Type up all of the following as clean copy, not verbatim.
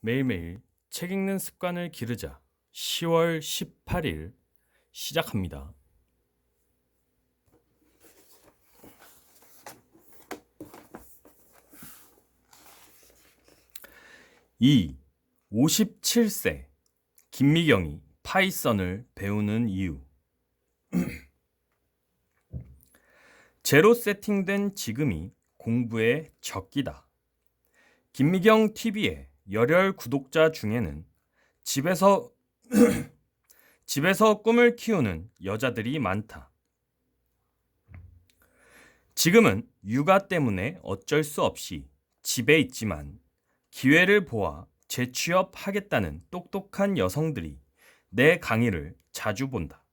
매일매일 책 읽는 습관을 기르자. 10월 18일 시작합니다. 이 57세 김미경이 파이썬을 배우는 이유. 제로 세팅된 지금이 공부의 적기다. 김미경 TV의 열혈 구독자 중에는 집에서 꿈을 키우는 여자들이 많다. 지금은 육아 때문에 어쩔 수 없이 집에 있지만 기회를 보아 재취업하겠다는 똑똑한 여성들이 내 강의를 자주 본다.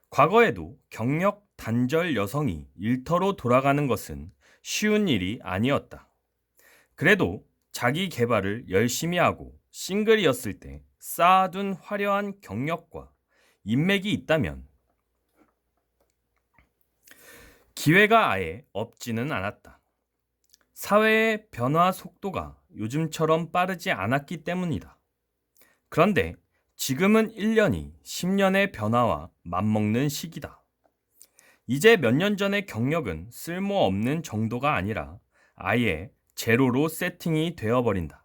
과거에도 경력 단절 여성이 일터로 돌아가는 것은 쉬운 일이 아니었다. 그래도 자기 개발을 열심히 하고 싱글이었을 때 쌓아둔 화려한 경력과 인맥이 있다면 기회가 아예 없지는 않았다. 사회의 변화 속도가 요즘처럼 빠르지 않았기 때문이다. 그런데 지금은 1년이 10년의 변화와 맞먹는 시기다. 이제 몇 년 전의 경력은 쓸모없는 정도가 아니라 아예 제로로 세팅이 되어버린다.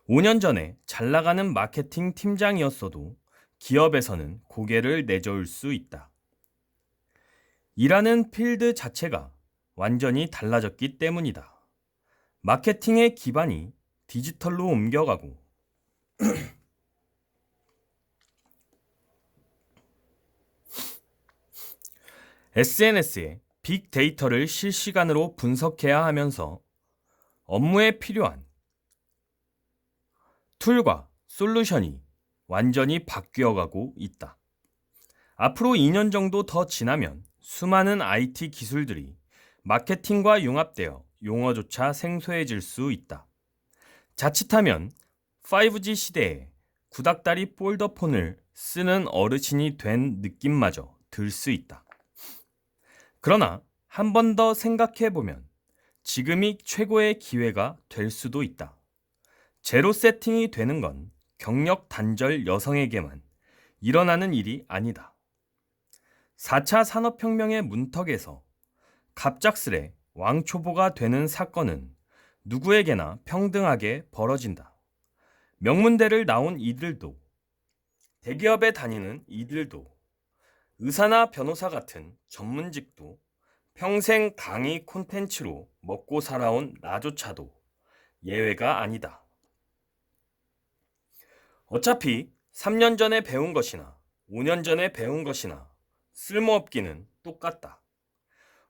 5년 전에 잘 나가는 마케팅 팀장이었어도 기업에서는 고개를 내저을 수 있다. 일하는 필드 자체가 완전히 달라졌기 때문이다. 마케팅의 기반이 디지털로 옮겨가고 SNS에 빅데이터를 실시간으로 분석해야 하면서 업무에 필요한 툴과 솔루션이 완전히 바뀌어가고 있다. 앞으로 2년 정도 더 지나면 수많은 IT 기술들이 마케팅과 융합되어 용어조차 생소해질 수 있다. 자칫하면 5G 시대에 구닥다리 폴더폰을 쓰는 어르신이 된 느낌마저 들 수 있다. 그러나 한 번 더 생각해보면 지금이 최고의 기회가 될 수도 있다. 제로 세팅이 되는 건 경력 단절 여성에게만 일어나는 일이 아니다. 4차 산업혁명의 문턱에서 갑작스레 왕초보가 되는 사건은 누구에게나 평등하게 벌어진다. 명문대를 나온 이들도, 대기업에 다니는 이들도, 의사나 변호사 같은 전문직도, 평생 강의 콘텐츠로 먹고 살아온 나조차도 예외가 아니다. 어차피 3년 전에 배운 것이나 5년 전에 배운 것이나 쓸모없기는 똑같다.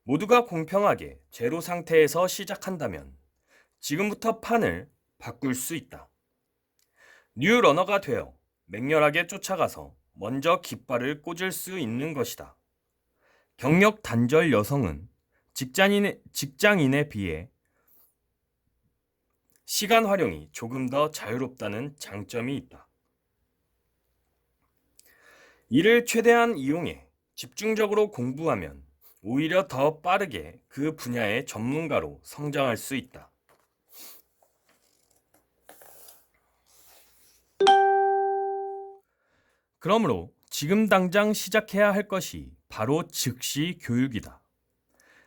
모두가 공평하게 제로 상태에서 시작한다면 지금부터 판을 바꿀 수 있다. 뉴 러너가 되어 맹렬하게 쫓아가서 먼저 깃발을 꽂을 수 있는 것이다. 경력 단절 여성은 직장인에 비해 시간 활용이 조금 더 자유롭다는 장점이 있다. 이를 최대한 이용해 집중적으로 공부하면 오히려 더 빠르게 그 분야의 전문가로 성장할 수 있다. 그러므로 지금 당장 시작해야 할 것이 바로 즉시 교육이다.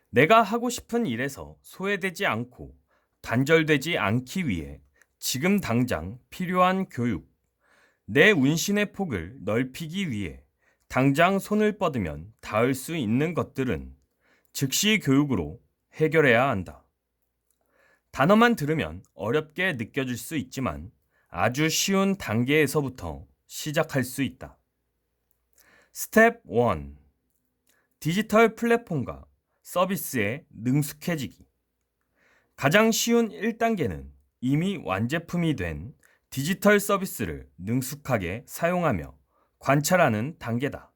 내가 하고 싶은 일에서 소외되지 않고 단절되지 않기 위해 지금 당장 필요한 교육, 내 운신의 폭을 넓히기 위해 당장 손을 뻗으면 닿을 수 있는 것들은 즉시 교육으로 해결해야 한다. 단어만 들으면 어렵게 느껴질 수 있지만 아주 쉬운 단계에서부터 시작할 수 있다. 스텝 1. 디지털 플랫폼과 서비스에 능숙해지기. 가장 쉬운 1단계는 이미 완제품이 된 디지털 서비스를 능숙하게 사용하며 관찰하는 단계다.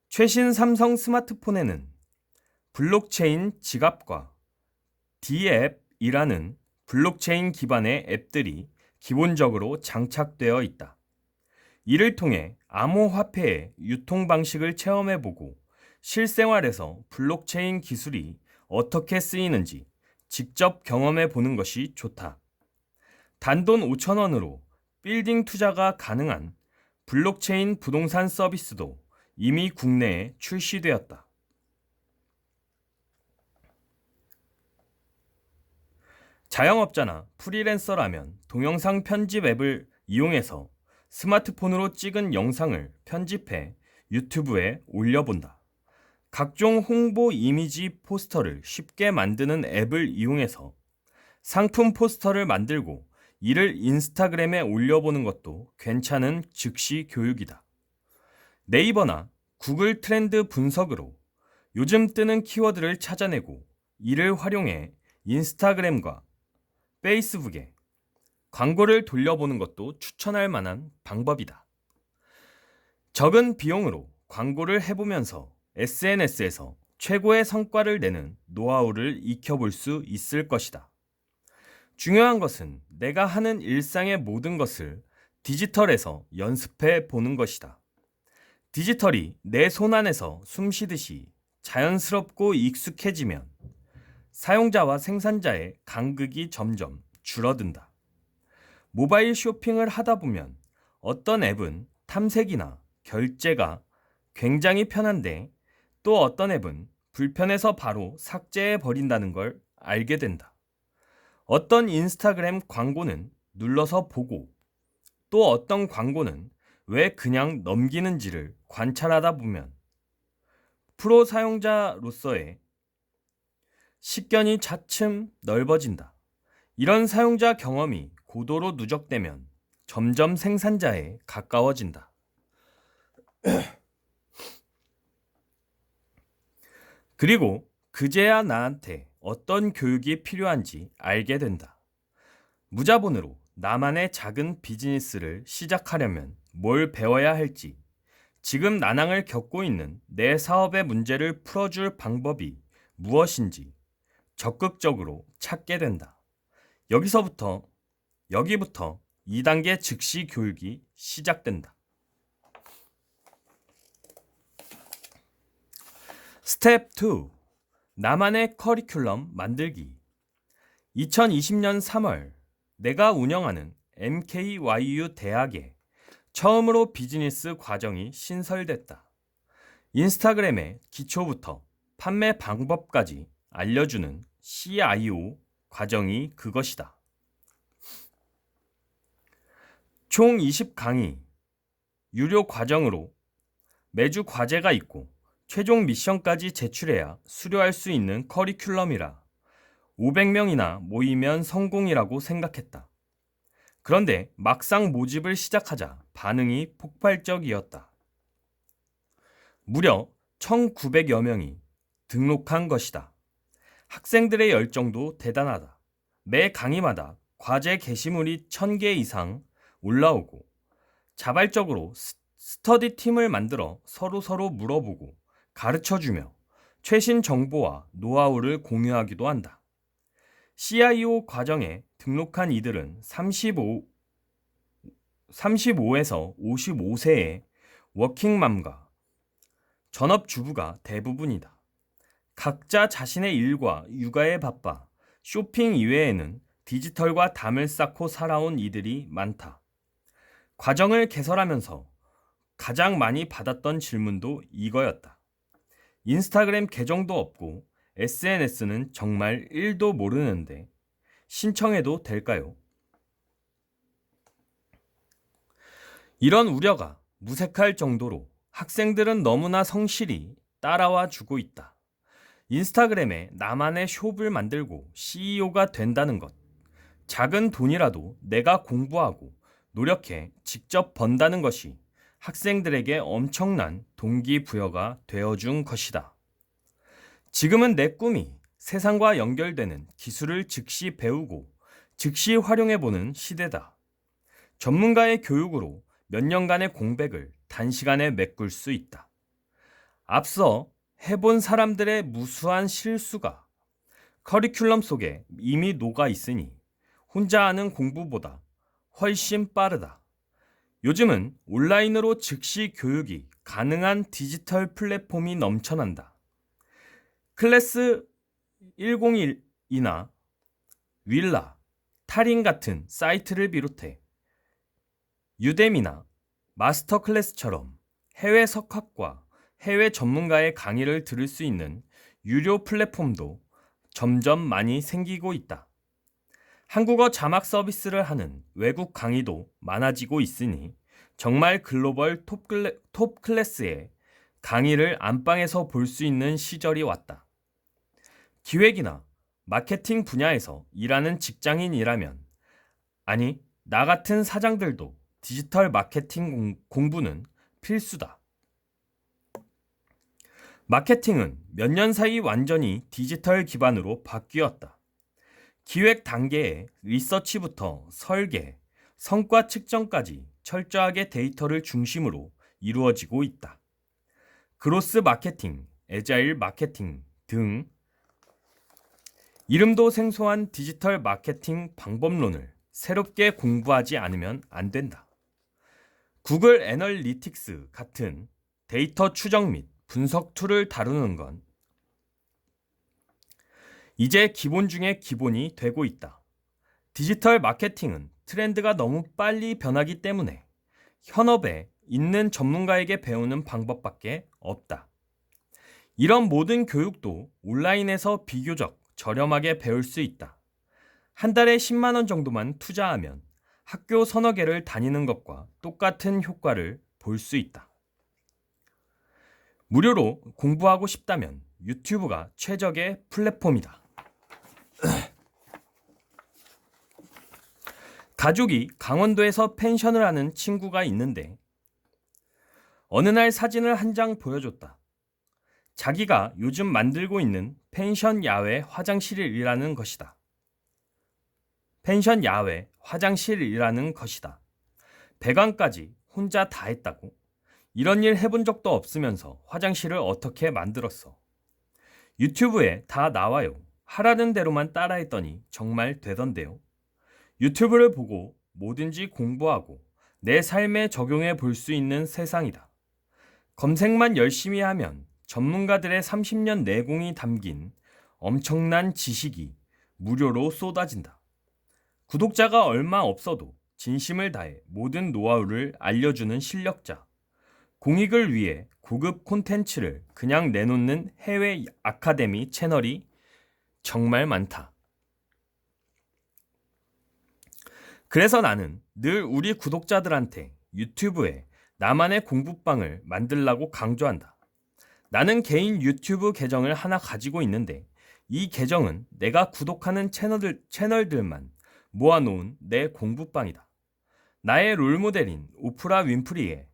최신 삼성 스마트폰에는 블록체인 지갑과 D앱이라는 블록체인 기반의 앱들이 기본적으로 장착되어 있다. 이를 통해 암호화폐의 유통 방식을 체험해보고 실생활에서 블록체인 기술이 어떻게 쓰이는지 직접 경험해 보는 것이 좋다. 단돈 5,000원으로 빌딩 투자가 가능한 블록체인 부동산 서비스도 이미 국내에 출시되었다. 자영업자나 프리랜서라면 동영상 편집 앱을 이용해서 스마트폰으로 찍은 영상을 편집해 유튜브에 올려본다. 각종 홍보 이미지 포스터를 쉽게 만드는 앱을 이용해서 상품 포스터를 만들고 이를 인스타그램에 올려보는 것도 괜찮은 즉시 교육이다. 네이버나 구글 트렌드 분석으로 요즘 뜨는 키워드를 찾아내고 이를 활용해 인스타그램과 페이스북에 광고를 돌려보는 것도 추천할 만한 방법이다. 적은 비용으로 광고를 해보면서 SNS에서 최고의 성과를 내는 노하우를 익혀볼 수 있을 것이다. 중요한 것은 내가 하는 일상의 모든 것을 디지털에서 연습해 보는 것이다. 디지털이 내 손 안에서 숨 쉬듯이 자연스럽고 익숙해지면 사용자와 생산자의 간극이 점점 줄어든다. 모바일 쇼핑을 하다 보면 어떤 앱은 탐색이나 결제가 굉장히 편한데 또 어떤 앱은 불편해서 바로 삭제해 버린다는 걸 알게 된다. 어떤 인스타그램 광고는 눌러서 보고 또 어떤 광고는 왜 그냥 넘기는지를 관찰하다 보면 프로 사용자로서의 식견이 차츰 넓어진다. 이런 사용자 경험이 고도로 누적되면 점점 생산자에 가까워진다. 그리고 그제야 나한테 어떤 교육이 필요한지 알게 된다. 무자본으로 나만의 작은 비즈니스를 시작하려면 뭘 배워야 할지, 지금 난항을 겪고 있는 내 사업의 문제를 풀어줄 방법이 무엇인지 적극적으로 찾게 된다. 여기부터 2단계 즉시 교육이 시작된다. 스텝 2. 나만의 커리큘럼 만들기. 2020년 3월 내가 운영하는 MKYU 대학에 처음으로 비즈니스 과정이 신설됐다. 인스타그램의 기초부터 판매 방법까지 알려주는 CIO 과정이 그것이다. 총 20강의, 유료 과정으로 매주 과제가 있고 최종 미션까지 제출해야 수료할 수 있는 커리큘럼이라 500명이나 모이면 성공이라고 생각했다. 그런데 막상 모집을 시작하자 반응이 폭발적이었다. 무려 1,900여 명이 등록한 것이다. 학생들의 열정도 대단하다. 매 강의마다 과제 게시물이 1,000개 이상 올라오고 자발적으로 스터디 팀을 만들어 서로 물어보고 가르쳐주며 최신 정보와 노하우를 공유하기도 한다. CIO 과정에 등록한 이들은 35에서 55세의 워킹맘과 전업주부가 대부분이다. 각자 자신의 일과 육아에 바빠 쇼핑 이외에는 디지털과 담을 쌓고 살아온 이들이 많다. 과정을 개설하면서 가장 많이 받았던 질문도 이거였다. 인스타그램 계정도 없고 SNS는 정말 1도 모르는데 신청해도 될까요? 이런 우려가 무색할 정도로 학생들은 너무나 성실히 따라와 주고 있다. 인스타그램에 나만의 숍을 만들고 CEO가 된다는 것, 작은 돈이라도 내가 공부하고 노력해 직접 번다는 것이 학생들에게 엄청난 동기부여가 되어준 것이다. 지금은 내 꿈이 세상과 연결되는 기술을 즉시 배우고 즉시 활용해보는 시대다. 전문가의 교육으로 몇 년간의 공백을 단시간에 메꿀 수 있다. 앞서 해본 사람들의 무수한 실수가 커리큘럼 속에 이미 녹아 있으니 혼자 하는 공부보다 훨씬 빠르다. 요즘은 온라인으로 즉시 교육이 가능한 디지털 플랫폼이 넘쳐난다. 클래스 101이나 윌라, 타린 같은 사이트를 비롯해 유데미나 마스터 클래스처럼 해외 석학과 해외 전문가의 강의를 들을 수 있는 유료 플랫폼도 점점 많이 생기고 있다. 한국어 자막 서비스를 하는 외국 강의도 많아지고 있으니 정말 글로벌 톱 클래스의 강의를 안방에서 볼 수 있는 시절이 왔다. 기획이나 마케팅 분야에서 일하는 직장인이라면, 아니, 나 같은 사장들도 디지털 마케팅 공부는 필수다. 마케팅은 몇 년 사이 완전히 디지털 기반으로 바뀌었다. 기획 단계의 리서치부터 설계, 성과 측정까지 철저하게 데이터를 중심으로 이루어지고 있다. 그로스 마케팅, 애자일 마케팅 등 이름도 생소한 디지털 마케팅 방법론을 새롭게 공부하지 않으면 안 된다. 구글 애널리틱스 같은 데이터 추적 및 분석 툴을 다루는 건 이제 기본 중에 기본이 되고 있다. 디지털 마케팅은 트렌드가 너무 빨리 변하기 때문에 현업에 있는 전문가에게 배우는 방법밖에 없다. 이런 모든 교육도 온라인에서 비교적 저렴하게 배울 수 있다. 한 달에 10만 원 정도만 투자하면 학교 서너 개를 다니는 것과 똑같은 효과를 볼 수 있다. 무료로 공부하고 싶다면 유튜브가 최적의 플랫폼이다. 가족이 강원도에서 펜션을 하는 친구가 있는데 어느 날 사진을 한 장 보여줬다. 자기가 요즘 만들고 있는 펜션 야외 화장실이라는 것이다. 펜션 야외 화장실이라는 것이다. 배관까지 혼자 다 했다고? 이런 일 해본 적도 없으면서 화장실을 어떻게 만들었어? 유튜브에 다 나와요. 하라는 대로만 따라했더니 정말 되던데요. 유튜브를 보고 뭐든지 공부하고 내 삶에 적용해 볼 수 있는 세상이다. 검색만 열심히 하면 전문가들의 30년 내공이 담긴 엄청난 지식이 무료로 쏟아진다. 구독자가 얼마 없어도 진심을 다해 모든 노하우를 알려주는 실력자. 공익을 위해 고급 콘텐츠를 그냥 내놓는 해외 아카데미 채널이 정말 많다. 그래서 나는 늘 우리 구독자들한테 유튜브에 나만의 공부방을 만들라고 강조한다. 나는 개인 유튜브 계정을 하나 가지고 있는데 이 계정은 내가 구독하는 채널들만 모아놓은 내 공부방이다. 나의 롤모델인 오프라 윈프리의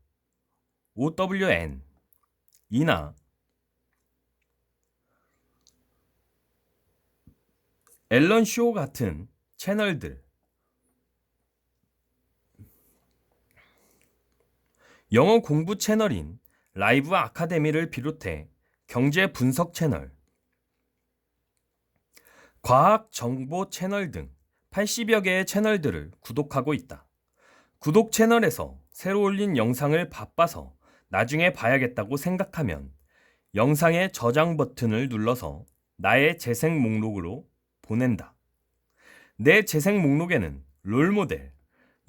OWN 이나 앨런 쇼 같은 채널들, 영어 공부 채널인 라이브 아카데미를 비롯해 경제 분석 채널, 과학 정보 채널 등 80여 개의 채널들을 구독하고 있다. 구독 채널에서 새로 올린 영상을 바빠서 나중에 봐야겠다고 생각하면 영상의 저장 버튼을 눌러서 나의 재생 목록으로 보낸다. 내 재생 목록에는 롤모델,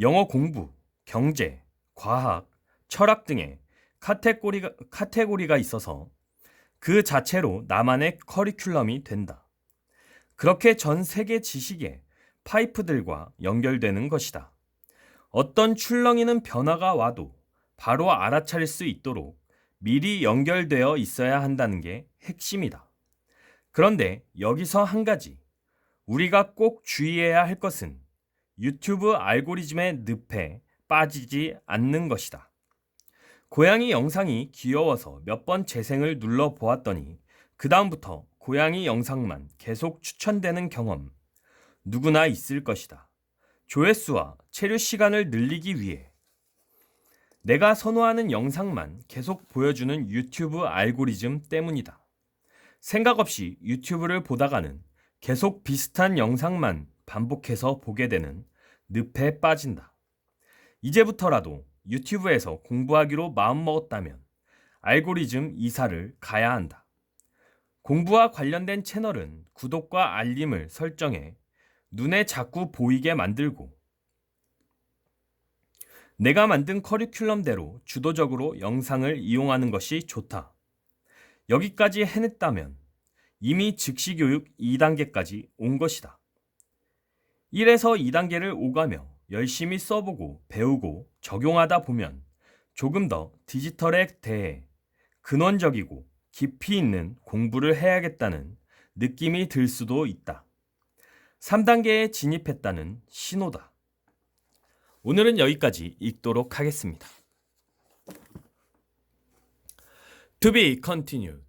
영어 공부, 경제, 과학, 철학 등의 카테고리가 있어서 그 자체로 나만의 커리큘럼이 된다. 그렇게 전 세계 지식의 파이프들과 연결되는 것이다. 어떤 출렁이는 변화가 와도 바로 알아차릴 수 있도록 미리 연결되어 있어야 한다는 게 핵심이다. 그런데 여기서 한 가지, 우리가 꼭 주의해야 할 것은 유튜브 알고리즘의 늪에 빠지지 않는 것이다. 고양이 영상이 귀여워서 몇 번 재생을 눌러보았더니 그 다음부터 고양이 영상만 계속 추천되는 경험 누구나 있을 것이다. 조회수와 체류 시간을 늘리기 위해 내가 선호하는 영상만 계속 보여주는 유튜브 알고리즘 때문이다. 생각 없이 유튜브를 보다가는 계속 비슷한 영상만 반복해서 보게 되는 늪에 빠진다. 이제부터라도 유튜브에서 공부하기로 마음먹었다면 알고리즘 이사를 가야 한다. 공부와 관련된 채널은 구독과 알림을 설정해 눈에 자꾸 보이게 만들고 내가 만든 커리큘럼대로 주도적으로 영상을 이용하는 것이 좋다. 여기까지 해냈다면 이미 즉시교육 2단계까지 온 것이다. 1에서 2단계를 오가며 열심히 써보고 배우고 적용하다 보면 조금 더 디지털에 대해 근원적이고 깊이 있는 공부를 해야겠다는 느낌이 들 수도 있다. 3단계에 진입했다는 신호다. 오늘은 여기까지 읽도록 하겠습니다. To be continued.